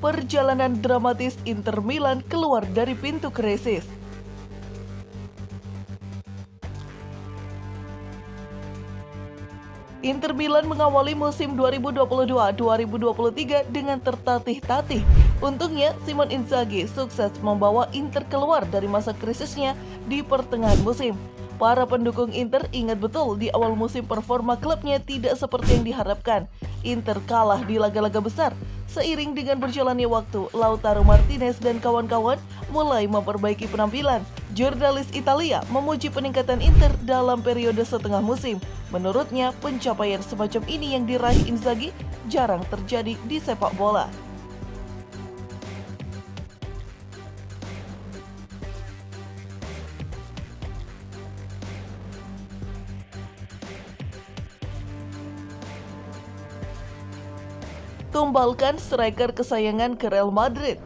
perjalanan dramatis Inter Milan keluar dari pintu krisis. Inter Milan mengawali musim 2022-2023 dengan tertatih-tatih. Untungnya, Simone Inzaghi sukses membawa Inter keluar dari masa krisisnya di pertengahan musim. Para pendukung Inter ingat betul di awal musim performa klubnya tidak seperti yang diharapkan. Inter kalah di laga-laga besar. Seiring dengan berjalannya waktu, Lautaro Martinez dan kawan-kawan mulai memperbaiki penampilan. Jurnalis Italia memuji peningkatan Inter dalam periode setengah musim. Menurutnya, pencapaian semacam ini yang diraih Inzaghi jarang terjadi di sepak bola. Tumbalkan striker kesayangan ke Real Madrid.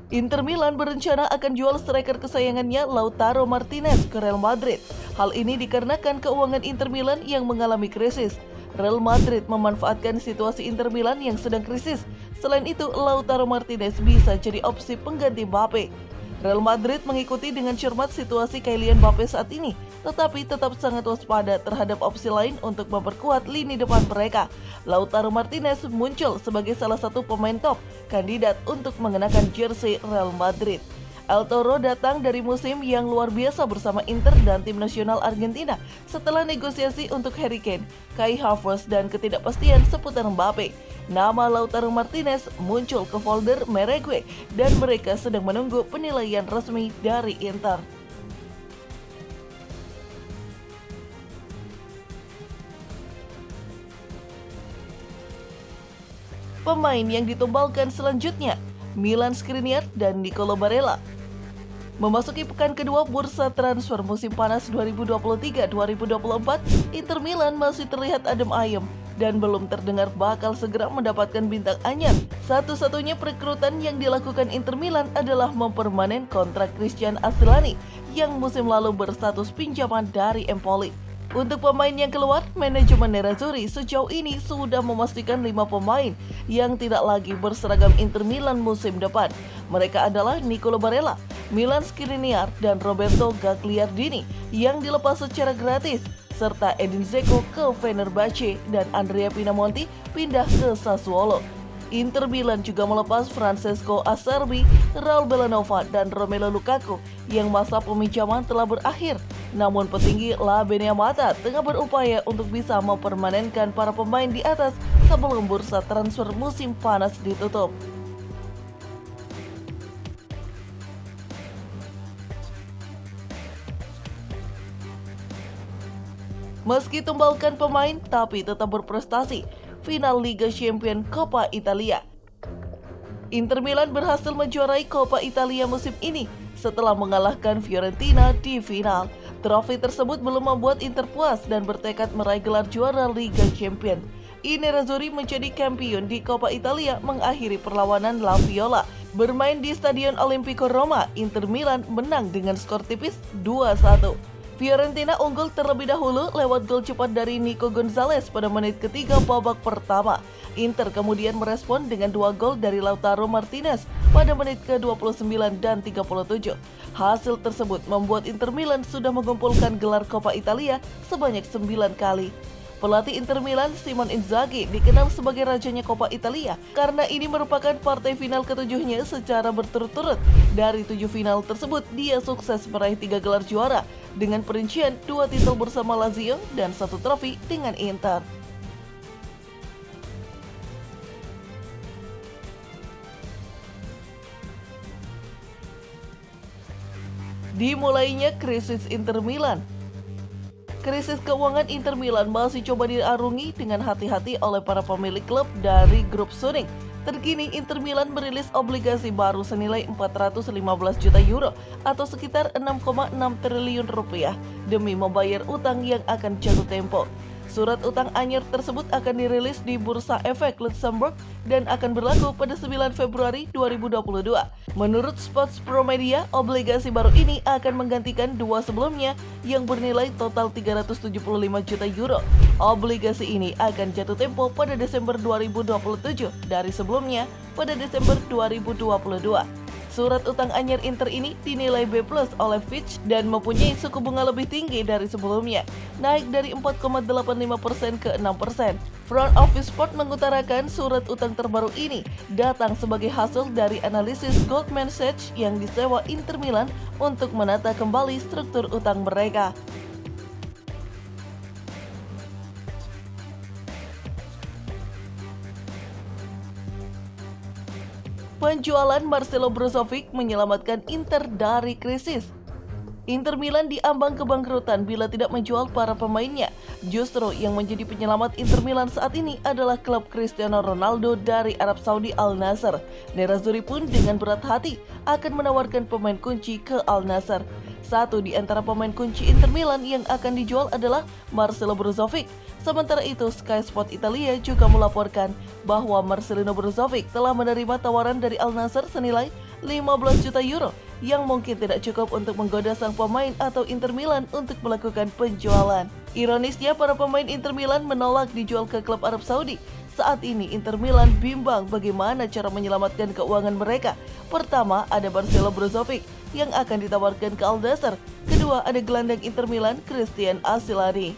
Inter Milan berencana akan jual striker kesayangannya Lautaro Martinez ke Real Madrid. Hal ini dikarenakan keuangan Inter Milan yang mengalami krisis. Real Madrid memanfaatkan situasi Inter Milan yang sedang krisis. Selain itu, Lautaro Martinez bisa jadi opsi pengganti Mbappe. Real Madrid mengikuti dengan cermat situasi Kylian Mbappe saat ini, tetapi tetap sangat waspada terhadap opsi lain untuk memperkuat lini depan mereka. Lautaro Martinez muncul sebagai salah satu pemain top kandidat untuk mengenakan jersey Real Madrid. El Toro datang dari musim yang luar biasa bersama Inter dan tim nasional Argentina setelah negosiasi untuk Harry Kane, Kai Havertz dan ketidakpastian seputar Mbappe. Nama Lautaro Martinez muncul ke folder Merengue dan mereka sedang menunggu penilaian resmi dari Inter. Pemain yang ditumbalkan selanjutnya, Milan Skriniar dan Nicolo Barella. Memasuki pekan kedua bursa transfer musim panas 2023-2024, Inter Milan masih terlihat adem ayem dan belum terdengar bakal segera mendapatkan bintang anyar. Satu-satunya perekrutan yang dilakukan Inter Milan adalah mempermanen kontrak Christian Asllani yang musim lalu berstatus pinjaman dari Empoli. Untuk pemain yang keluar, manajemen Nerazzurri sejauh ini sudah memastikan 5 pemain yang tidak lagi berseragam Inter Milan musim depan. Mereka adalah Nicolo Barella, Milan Skriniar, dan Roberto Gagliardini yang dilepas secara gratis, serta Edin Dzeko ke Fenerbahce dan Andrea Pinamonti pindah ke Sassuolo. Inter Milan juga melepas Francesco Acerbi, Raul Bellanova, dan Romelu Lukaku yang masa peminjaman telah berakhir. Namun petinggi La Beneamata tengah berupaya untuk bisa mempermanenkan para pemain di atas sebelum bursa transfer musim panas ditutup. Meski tumbalkan pemain, tapi tetap berprestasi. Final Liga Champions Coppa Italia. Inter Milan berhasil menjuarai Coppa Italia musim ini setelah mengalahkan Fiorentina di final. Trofi tersebut belum membuat Inter puas dan bertekad meraih gelar juara Liga Champions. Nerazzurri menjadi kampiun di Coppa Italia mengakhiri perlawanan La Viola. Bermain di Stadion Olimpico Roma, Inter Milan menang dengan skor tipis 2-1. Fiorentina unggul terlebih dahulu lewat gol cepat dari Nico Gonzalez pada menit ketiga babak pertama. Inter kemudian merespon dengan 2 gol dari Lautaro Martinez pada menit ke-29 dan 37. Hasil tersebut membuat Inter Milan sudah mengumpulkan gelar Coppa Italia sebanyak 9 kali. Pelatih Inter Milan, Simone Inzaghi, dikenal sebagai rajanya Coppa Italia karena ini merupakan partai final ketujuhnya secara berturut-turut. Dari 7 final tersebut, dia sukses meraih 3 gelar juara dengan perincian 2 titel bersama Lazio dan 1 trofi dengan Inter. Dimulainya krisis Inter Milan. Krisis keuangan Inter Milan masih coba diarungi dengan hati-hati oleh para pemilik klub dari grup Suning. Terkini Inter Milan merilis obligasi baru senilai 415 juta euro atau sekitar 6,6 triliun rupiah demi membayar utang yang akan jatuh tempo. Surat utang anyar tersebut akan dirilis di Bursa Efek Luxembourg dan akan berlaku pada 9 Februari 2022. Menurut Sports Pro Media, obligasi baru ini akan menggantikan dua sebelumnya yang bernilai total 375 juta euro. Obligasi ini akan jatuh tempo pada Desember 2027 dari sebelumnya pada Desember 2022. Surat utang anyar Inter ini dinilai B+ oleh Fitch dan mempunyai suku bunga lebih tinggi dari sebelumnya, naik dari 4,85% ke 6%. Front Office Sport mengutarakan surat utang terbaru ini datang sebagai hasil dari analisis Goldman Sachs yang disewa Inter Milan untuk menata kembali struktur utang mereka. Penjualan Marcelo Brozovic menyelamatkan Inter dari krisis. Inter Milan diambang kebangkrutan bila tidak menjual para pemainnya. Justru yang menjadi penyelamat Inter Milan saat ini adalah klub Cristiano Ronaldo dari Arab Saudi Al Nassr. Nerazzurri pun dengan berat hati akan menawarkan pemain kunci ke Al Nassr. Satu di antara pemain kunci Inter Milan yang akan dijual adalah Marcelo Brozovic. Sementara itu, Sky Sport Italia juga melaporkan bahwa Marcelo Brozovic telah menerima tawaran dari Al Nassr senilai 15 juta euro yang mungkin tidak cukup untuk menggoda sang pemain atau Inter Milan untuk melakukan penjualan. Ironisnya, para pemain Inter Milan menolak dijual ke klub Arab Saudi. Saat ini Inter Milan bimbang bagaimana cara menyelamatkan keuangan mereka. Pertama, ada Marcelo Brozovic yang akan ditawarkan ke Al Nassr. Kedua, ada gelandang Inter Milan Christian Asilani.